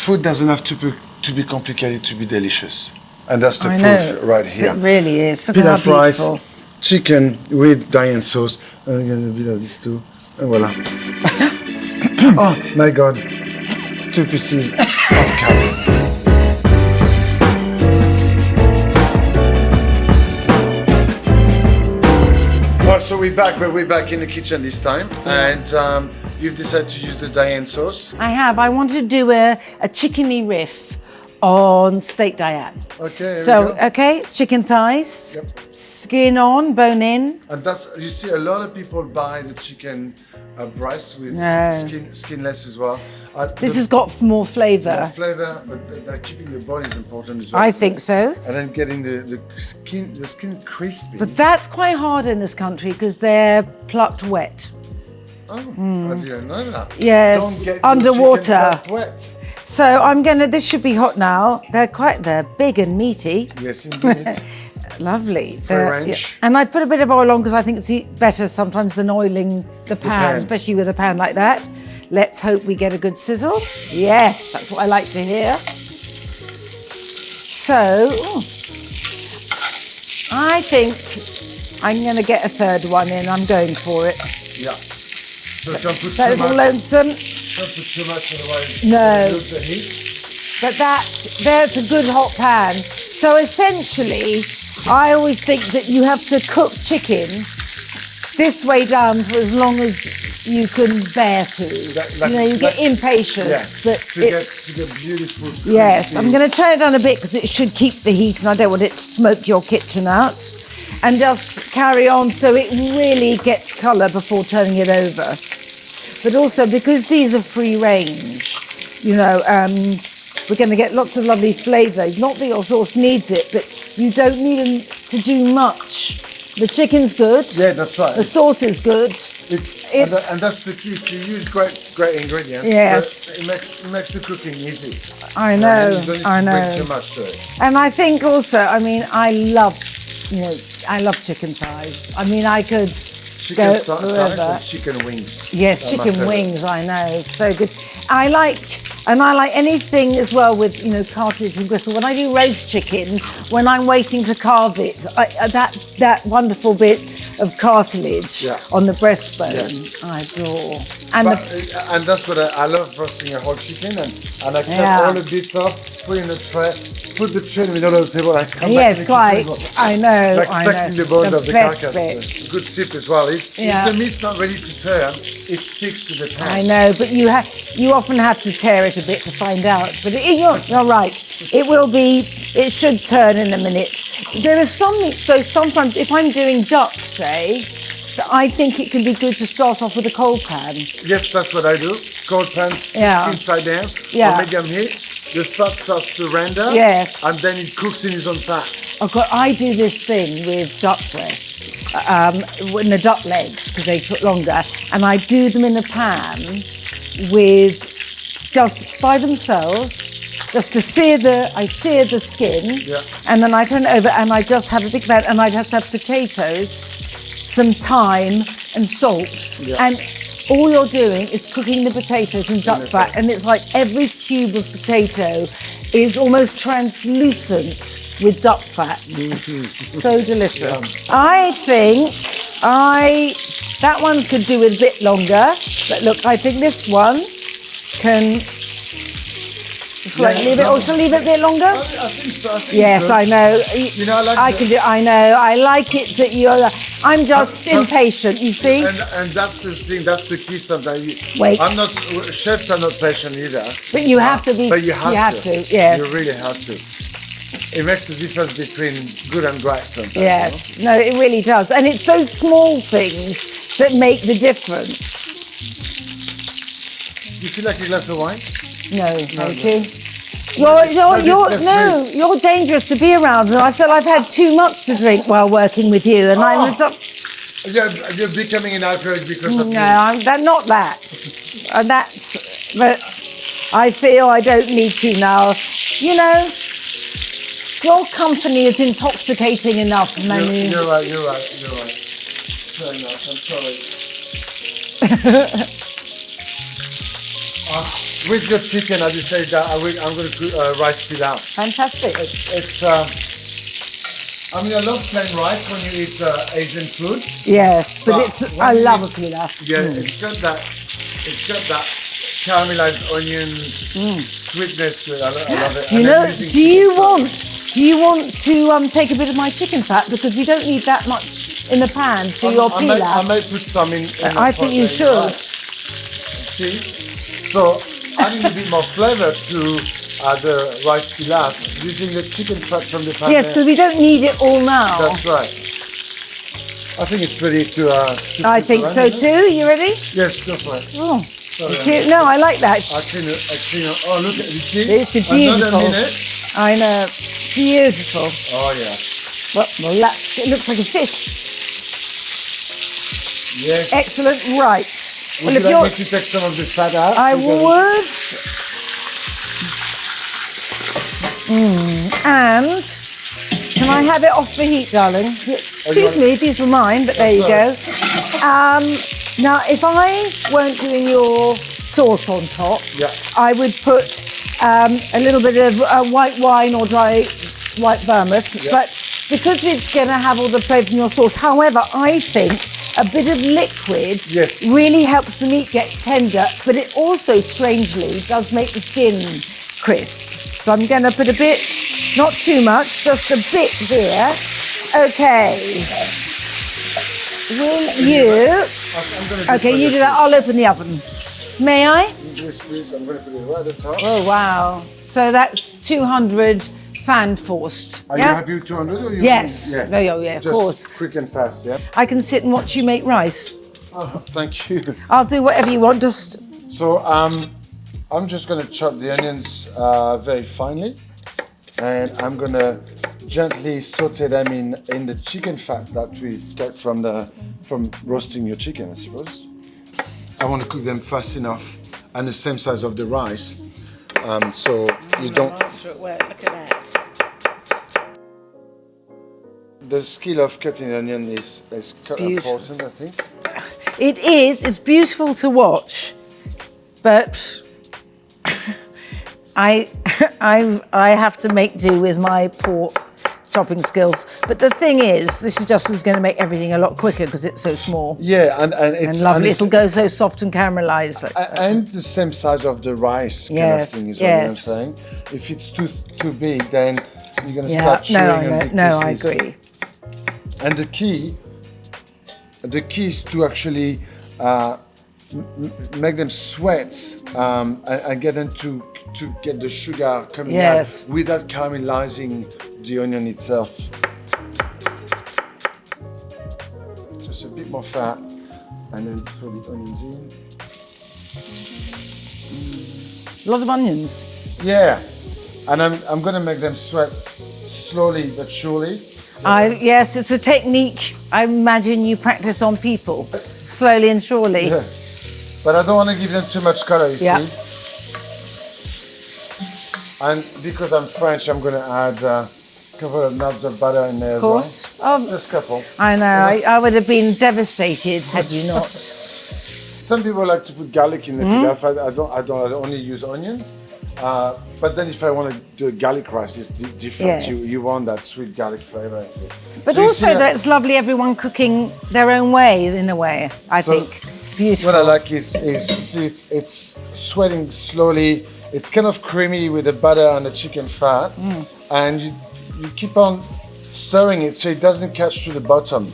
food doesn't have to be complicated to be delicious. And that's the proof right here. It really is. Look Pilaf how rice, beautiful. chicken with Diane sauce. And again, a bit of this too. And voila. Oh my God. 2 pieces of carrot. Well, so we're back, but we're back in the kitchen this time. And you've decided to use the Diane sauce. I have. I wanted to do a chickeny riff on steak Diane. Okay. So, okay, chicken thighs, skin on, bone in. And that's, you see, a lot of people buy the chicken breast with skinless as well. This has got more flavour. More flavour, but keeping the bone is important as well. I think so. And then getting the skin crispy. But that's quite hard in this country because they're plucked wet. Oh, I didn't know that. Yes, Don't get underwater. Your chicken wet. So this should be hot now. They're big and meaty. Yes, indeed. Lovely. Free range. And I put a bit of oil on because I think it's better sometimes than oiling the pan, especially with a pan like that. Let's hope we get a good sizzle. Yes, that's what I like to hear. So, I think I'm going to get a third one in. I'm going for it. Yeah. So don't put That too little much. lonesome. Don't put too much, otherwise No. lose the heat. But there's a good hot pan. So essentially, I always think that you have to cook chicken this way down for as long as you can bear to. You get impatient. Yeah. But to get beautiful. Crispy. Yes, I'm going to turn it down a bit because it should keep the heat and I don't want it to smoke your kitchen out. And just carry on so it really gets colour before turning it over. But also because these are free range, we're going to get lots of lovely flavour. Not that your sauce needs it, but you don't need to do much. The chicken's good. Yeah, that's right. The sauce is good. And that's the key. If you use great ingredients, it makes the cooking easy. I know. You don't need to bring too much to it. And I think also, I love chicken thighs. I could go forever. And chicken wings. Yes, chicken wings. I know, it's so good. I like anything as well with cartilage and gristle. When I do roast chicken, when I'm waiting to carve it, that wonderful bit of cartilage on the breastbone, I adore. And that's what I love, roasting a whole chicken, and I cut all the bits off, put in a tray, put the tray in the middle of the table, and I come back to the kitchen. I know. Like sucking the bones of the carcass. Bit. Good tip as well. If the meat's not ready to turn, it sticks to the pan. I know, but you often have to tear it a bit to find out. But you're right. It should turn in a minute. There are some meats though, sometimes if I'm doing duck, say, I think it can be good to start off with a cold pan. Yes, that's what I do. Cold pan, skin side down, or medium heat. The fat starts to render, and then it cooks in its own fat. I do this thing with duck breast, in the duck legs, because they cook longer, and I do them in a pan with just by themselves, just to sear the skin, and then I turn it over and I just have a big pan, and I just have potatoes, some thyme and salt, and all you're doing is cooking the potatoes in duck fat, and it's like every cube of potato is almost translucent with duck fat. So delicious. I think that one could do with a bit longer, but look, I think this one can. Leave it, or shall I leave it a bit longer? I think so. Yes, I know. I know. I like it that you're. I'm just impatient. You see. And that's the thing. That's the key. Sometimes. Chefs are not patient either. But you have to be. But you have to. Yes. You really have to. It makes the difference between good and great sometimes. Yes. No, it really does. And it's those small things that make the difference. You feel like a glass of wine? No, thank you. You're dangerous to be around, and I feel I've had too much to drink while working with you, and You're becoming an alcoholic because of me. No, not that. But I feel I don't need to now. Your company is intoxicating enough, Manu. You're right. Fair enough, I'm sorry. with your chicken, as you say, that I'm going to cook rice pilaf. Fantastic. It's I mean, I love plain rice when you eat Asian food. Yes, but I love a eat- pilaf. Yeah, it's got that caramelized onion sweetness to it. I love it. Do you And know? I'm using Do you chicken stock. want to take a bit of my chicken fat, because we don't need that much in the pan for your I pilaf. may put some in I the think pot you later, should. right? See? So adding a bit more flavor to the rice pilaf using the chicken fat from the pan. Yes, because we don't need it all now. That's right. I think it's ready to I cook think around, so isn't it? too. You ready? Yes, go for it. Oh, Sorry, cute. No, I like that. I clean it. Oh, look at you see? It's beautiful. Another minute. I know. Beautiful. Oh yeah. Well, it looks like a fish. Yes. Excellent. Right. Would Well, you like me to take some of the fat out? I would. And can I have it off the heat, darling? Excuse me, these were mine, but there you go. Now, if I weren't doing your sauce on top, Yeah. I would put a little bit of white wine or dry white vermouth, but because it's going to have all the flavour from your sauce. However, I think a bit of liquid Yes. really helps the meat get tender, but it also, strangely, does make the skin crisp. So I'm going to put a bit, not too much, just a bit here. Okay. Will you? I'm gonna Okay, you do that. I'll open the oven. May I? Yes, please. I'm going to put it right at the top. Oh, wow. So that's 200 fan forced. Are yeah? you happy with 200 or you? Yes. Yeah. No, yeah, of Just course. quick and fast, yeah? I can sit and watch you make rice. Oh, thank you. I'll do whatever you want, just... So I'm just going to chop the onions very finely, and I'm going to gently saute them in the chicken fat that we've got from roasting your chicken, I suppose. I want to cook them fast enough and the same size of the rice, so you don't. Look at that. The skill of cutting onion is beautiful. important, I think. It is. It's beautiful to watch, but I have to make do with my poor chopping skills. But the thing is, this is going to make everything a lot quicker because it's so small Yeah, and it's and lovely. it's- It'll go so soft and caramelized. and the same size of the rice kind Yes, of thing is yes. what I'm saying. If it's too big, then you're going to Yeah. start chewing No, on big I pieces. agree. And the key is to actually make them sweat and get them to get the sugar coming Yes. out without caramelizing the onion itself. Just a bit more fat, and then throw the onions in. A lot of onions. Yeah, and I'm gonna make them sweat slowly but surely. Yes, it's a technique I imagine you practice on people, slowly and surely. Yeah. But I don't want to give them too much color, you Yeah. see. And because I'm French, I'm gonna add a couple of knobs of butter in there Of course. as well. Just a couple. I know. I would have been devastated had you not. Some people like to put garlic in the pilaf. I only use onions. But then if I want to do a garlic rice, it's different. Yes. You want that sweet garlic flavor. But So you also, see, that's lovely. Everyone cooking their own way, in a way. I think beautiful. what I like is see it's sweating slowly. It's kind of creamy with the butter and the chicken fat, and you keep on stirring it so it doesn't catch to the bottom.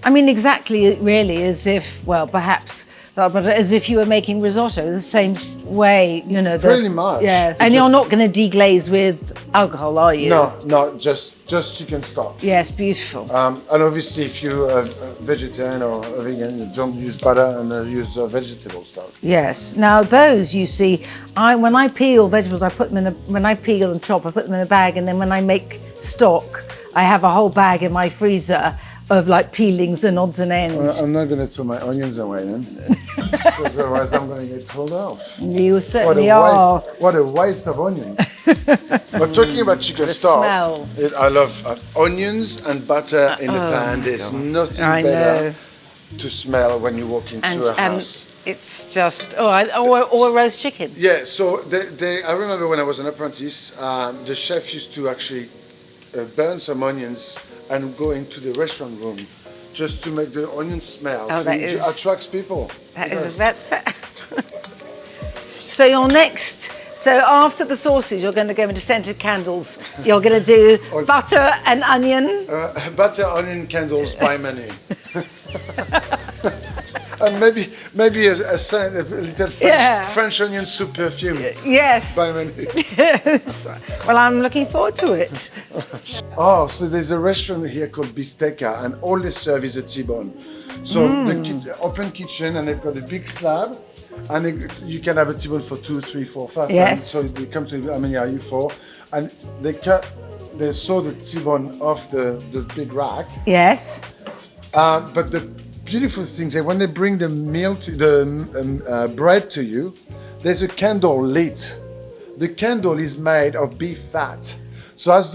I mean, exactly, really, as if, well, perhaps, but as if you were making risotto, the same way, you know. Pretty much. Yes. It And you're just- not going to deglaze with alcohol, are you? No, just chicken stock. Yes, beautiful. And obviously, if you're a vegetarian or a vegan, you don't use butter and use vegetable stock. Yes. Now those, you see, when I peel vegetables, I put them when I peel and chop, I put them in a bag, and then when I make stock, I have a whole bag in my freezer of like peelings and odds and ends. I'm not going to throw my onions away then, because otherwise I'm going to get told off. You certainly are. What a waste of onions. But talking about chicken stock, smell. I love onions and butter in the pan. There's nothing I better know. to smell when you walk into a house. It's just, or a roast chicken. Yeah, so I remember when I was an apprentice, the chef used to actually burn some onions and go into the restaurant room just to make the onion smell. Oh, so that it is- attracts people. That's fair. So your next, so after the sauces, you're going to go into scented candles. You're going to do butter and onion. Butter onion candles by Manu. And maybe a little French onion soup perfume. Yes. By Manu. Well, I'm looking forward to it. Oh, so there's a restaurant here called Bistecca, and all they serve is a T-bone. So the open kitchen, and they've got a big slab, and you can have a T-bone for 2, 3, 4, 5. Yes. So they come to how many are you for? And they saw the T-bone off the big rack. Yes. But the beautiful thing is that when they bring the meal to the bread to you, there's a candle lit. The candle is made of beef fat. So as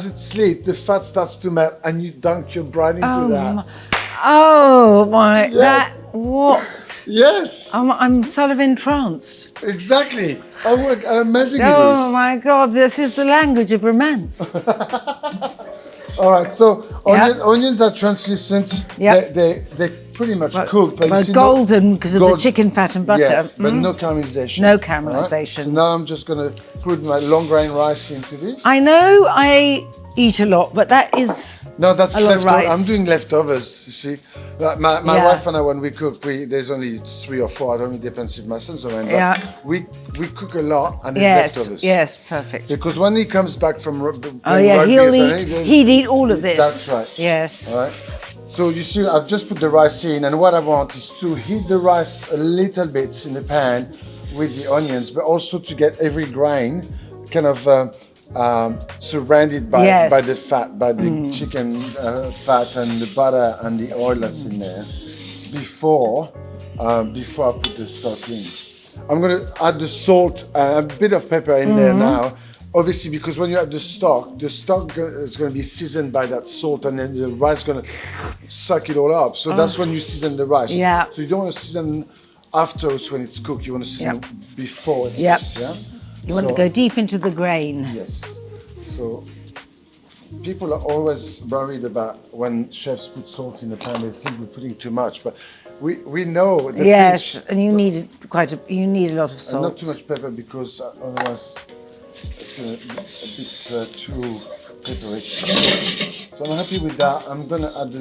it's lit, the fat starts to melt, and you dunk your bread into that. Oh my! Yes. What? Yes, I'm sort of entranced. exactly. Oh, what amazing it Oh is. my God! This is the language of romance. All right, so onions are translucent. Yep. They pretty much cooked. But you Well, see golden because of the chicken fat and butter. Yeah, but no caramelization. No All caramelization. right? So now I'm just gonna put my long grain rice into this. I know I eat a lot, but that is No, that's a lot of leftover. rice. I'm doing leftovers. You see, like my wife and I, when we cook, there's only 3 or 4. I don't know. It depends if my son's around. But Yeah. we cook a lot, and there's leftovers. Yes, perfect. Because when he comes back from Oh yeah, rugby he'll or eat. something, He'd eat all of this. That's right. Yes. All right. So you see, I've just put the rice in, and what I want is to heat the rice a little bit in the pan with the onions, but also to get every grain kind of surrounded by the fat, by the chicken fat and the butter and the oil that's in there before I put the stock in. I'm going to add the salt, a bit of pepper in there now. Obviously, because when you add the stock is going to be seasoned by that salt, and then the rice is going to suck it all up. So that's when you season the rice. Yeah. So you don't want to season afterwards when it's cooked. You want to season before it's cooked. Yeah. You want to go deep into the grain. Yes. So people are always worried about when chefs put salt in the pan. They think we're putting too much, but we know. The Yes, pinch, and you need you need a lot of and salt. not too much pepper, because otherwise it's going to be a bit too peppery. So I'm happy with that. I'm going to add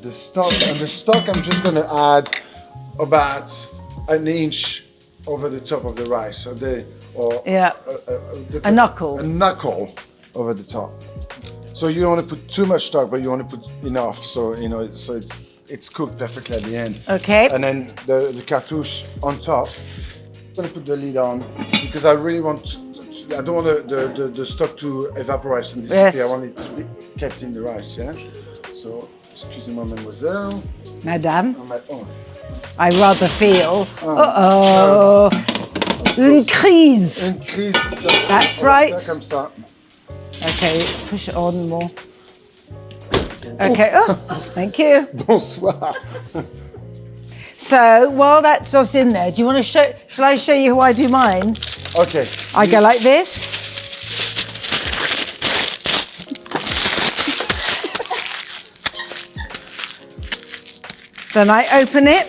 the stock, and the stock I'm just going to add about an inch over the top of the rice, a knuckle. A knuckle over the top. So you don't want to put too much stock, but you want to put enough, so so it's cooked perfectly at the end. Okay. And then the cartouche on top. I'm going to put the lid on because I really want I don't want the stock to evaporate and disappear. Yes. I want it to be kept in the rice, yeah? So, excusez-moi, mademoiselle. Madame, Oh. I rather feel, une crise. Une crise. That's On va right. faire comme ça. Okay, push it on more. Okay, thank you. Bonsoir. So while that sauce in there, do you want to shall I show you how I do mine? Okay. I go like this. Then I open it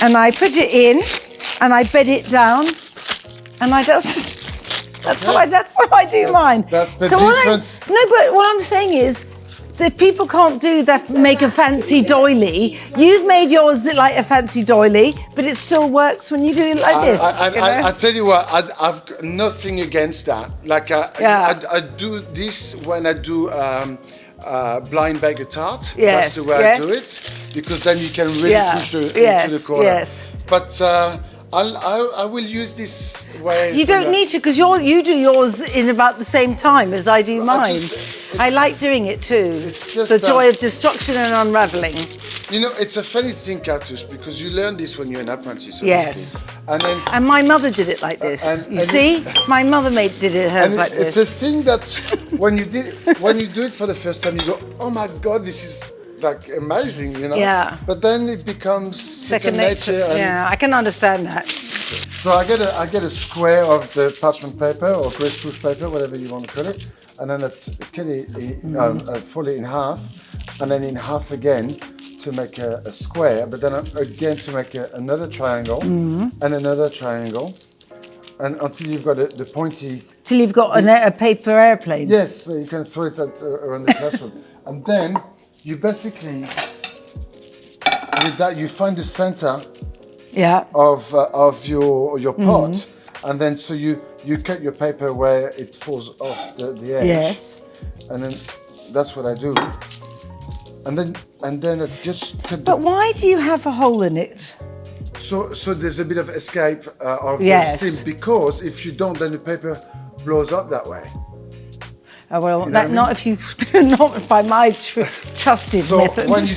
and I put it in and I bed it down and that's how I do mine. That's the No, difference. but what I'm saying is that people can't do that, make a fancy doily. You've made yours like a fancy doily, but it still works when you do it like this. I tell you what, I've got nothing against that. Like I do this when I do blind bagger tart. Yes, that's the way I do it, because then you can really push it into the corner. Yes. But I will use this way. You don't need to, because you do yours in about the same time as I do mine. I like doing it too. It's just the joy of destruction and unraveling. You know, it's a funny thing, Cartouche, because you learn this when you're an apprentice. Obviously. Yes. And my mother did it like this. You see? My mother did it hers like this. It's a thing that when you do it for the first time, you go, oh my God, this is like amazing, you know. Yeah. But then it becomes Second nature. and Yeah, I can understand that. So I get a square of the parchment paper or greaseproof paper, whatever you want to call it, and then cut it, fold it in half, and then in half again to make a square, but then again to make another triangle and another triangle, and until you've got the pointy. Till you've got a paper airplane. Yes, so you can throw it around the classroom, and then you basically with that you find the center. Yeah. Of your pot, and then so you cut your paper where it falls off the edge. Yes. And then that's what I do. And then I just cut. But why do you have a hole in it? So there's a bit of escape of Yes. the steam, because if you don't, then the paper blows up that way. Oh, well, You know that, what I not if you, not by my trusted So methods. when you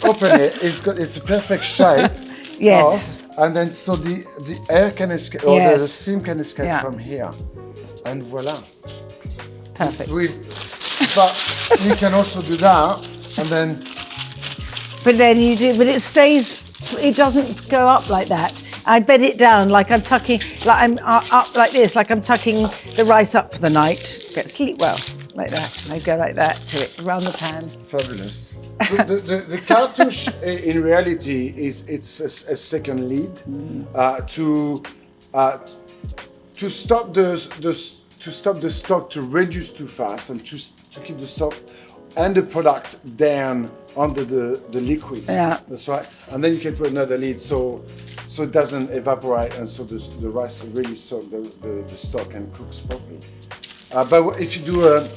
open it, it's a perfect shape. Yes. And then so the air can escape, or Yes. the steam can escape Yeah. from here, and voila. Perfect. But you can also do that, and then But then you do, but it stays, it doesn't go up like that. I bed it down like I'm tucking, like I'm up like this, like I'm tucking the rice up for the night. Get sleep well, like that. I go like that to it, around the pan. fabulous. The cartouche in reality it's a second lead to stop the stock to reduce too fast, and to keep the stock and the product down under the liquid. Yeah. That's right. And then you can put another lid so it doesn't evaporate, and so the rice really soaks the stock and cooks properly. But if you do a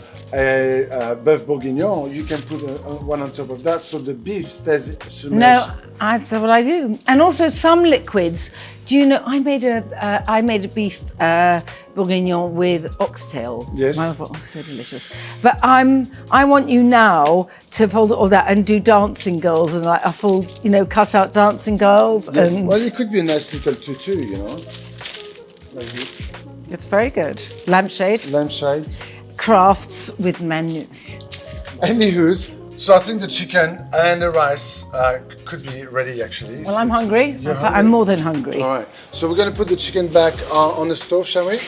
bœuf bourguignon, you can put one on top of that, so the beef stays submerged. No, that's what I do. And also some liquids. Do you know? I made a beef bourguignon with oxtail. Yes. Oh, so delicious. But I want you now to fold all that and do dancing girls, and like a full, cut out dancing girls. Yes. And Well, it could be a nice little tutu, like this. it's very good. Lampshade. Lampshade. Crafts with Manu. Anywho's, so I think the chicken and the rice could be ready actually. Well, I'm hungry. You're I'm hungry? more than hungry. All right, so we're going to put the chicken back on the stove, shall we?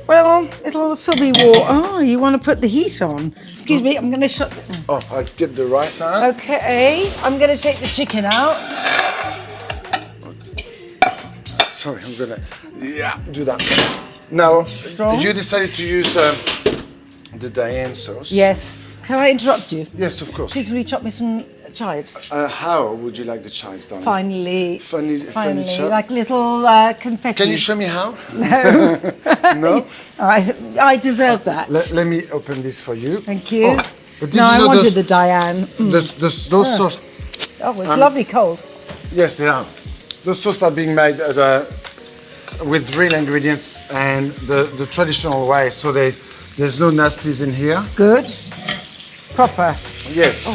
Well, it'll still be warm. Oh, you want to put the heat on? Excuse me, I'm going to shut. Oh, I'll get the rice out. Okay, I'm going to take the chicken out. Sorry, I'm going to do that. Now, Strong. you decided to use the Diane sauce. Yes. Can I interrupt you? Yes, of course. Please, will you chop me some chives? How would you like the chives done? Finally, Finely chopped? like little confetti. Can you show me how? No. No? I deserve that. Let me open this for you. Thank you. Oh, but did No, you I know wanted those, the Diane. those sauce? Oh, it's lovely cold. Yes, they are. Those sauces are being made with real ingredients and the traditional way, so there's no nasties in here. Good. Proper. Yes.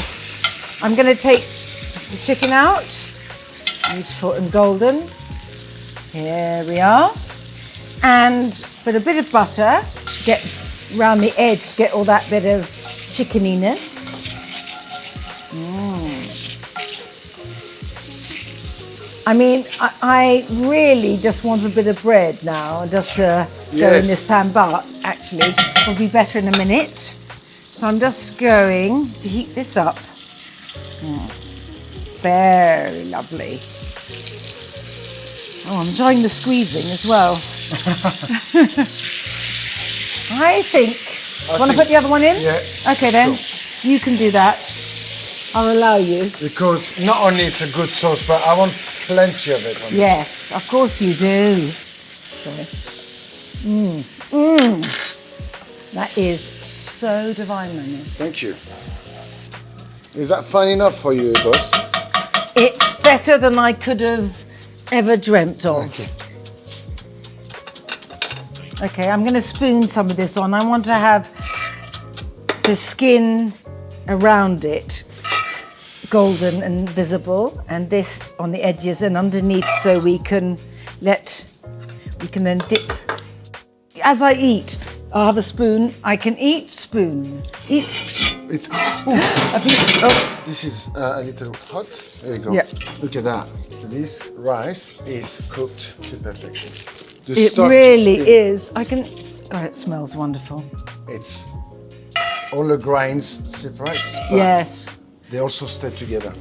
I'm going to take the chicken out. Beautiful and golden. Here we are. And put a bit of butter, get round the edge, get all that bit of chickeniness. I mean, I really just want a bit of bread now, just to go in this pan, but actually it'll be better in a minute. So I'm just going to heat this up. Very lovely. Oh, I'm enjoying the squeezing as well. I think, want to put the other one in? Yeah. Okay then, Sure. you can do that. I'll allow you. Because not only it's a good sauce, but I want plenty of it on it. Yes, of course you do. That is so divine, Manu. Thank you. Is that fine enough for you, boss? It's better than I could have ever dreamt of. Okay. Okay, I'm going to spoon some of this on. I want to have the skin around it golden and visible, and this on the edges and underneath, so we can then dip. As I eat, I'll have a spoon. I can eat, spoon. Eat, It's. Oh, this is a little hot. There you go. Yeah. Look at that. This rice is cooked to perfection. The It stock really is. I can. God, it smells wonderful. It's all the grains separate. But Yes. they also stay together.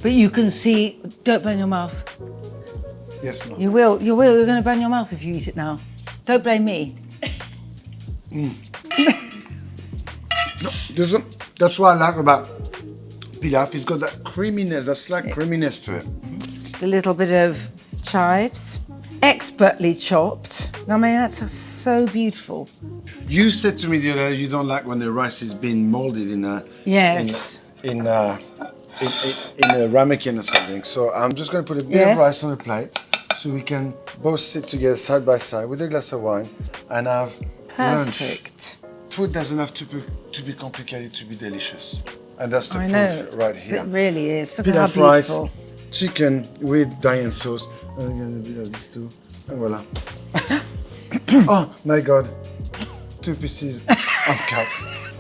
But you can see. Don't burn your mouth. Yes, ma'am. You will. You will. You're going to burn your mouth if you eat it now. Don't blame me. That's what I like about pilaf. It's got that creaminess, that slight creaminess to it. Just a little bit of chives, expertly chopped. I mean, that's so beautiful. You said to me the other day you don't like when the rice is being molded in a Yes. in a ramekin or something. So I'm just going to put a bit Yes. of rice on the plate so we can both sit together side by side with a glass of wine and have lunch. Perfect. Food doesn't have to be complicated to be delicious, and that's the I proof know. right here. It really is. Look at how Pilaf rice, beautiful. chicken with Diane sauce, and again a bit of this too, and voila. Oh my God, 2 pieces of cut.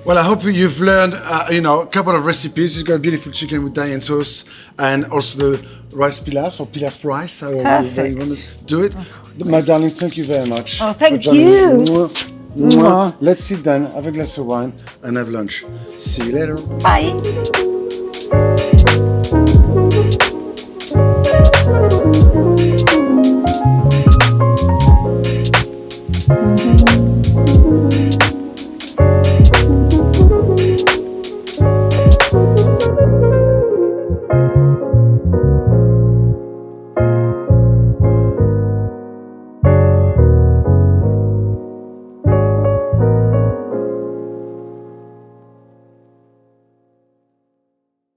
Well, I hope you've learned, a couple of recipes. You've got beautiful chicken with Diane sauce, and also the rice pilaf or pilaf rice. However you want to do it. My darling, thank you very much. Oh, thank for joining me. you. Mwah. Let's sit down, have a glass of wine, and have lunch. See you later. Bye.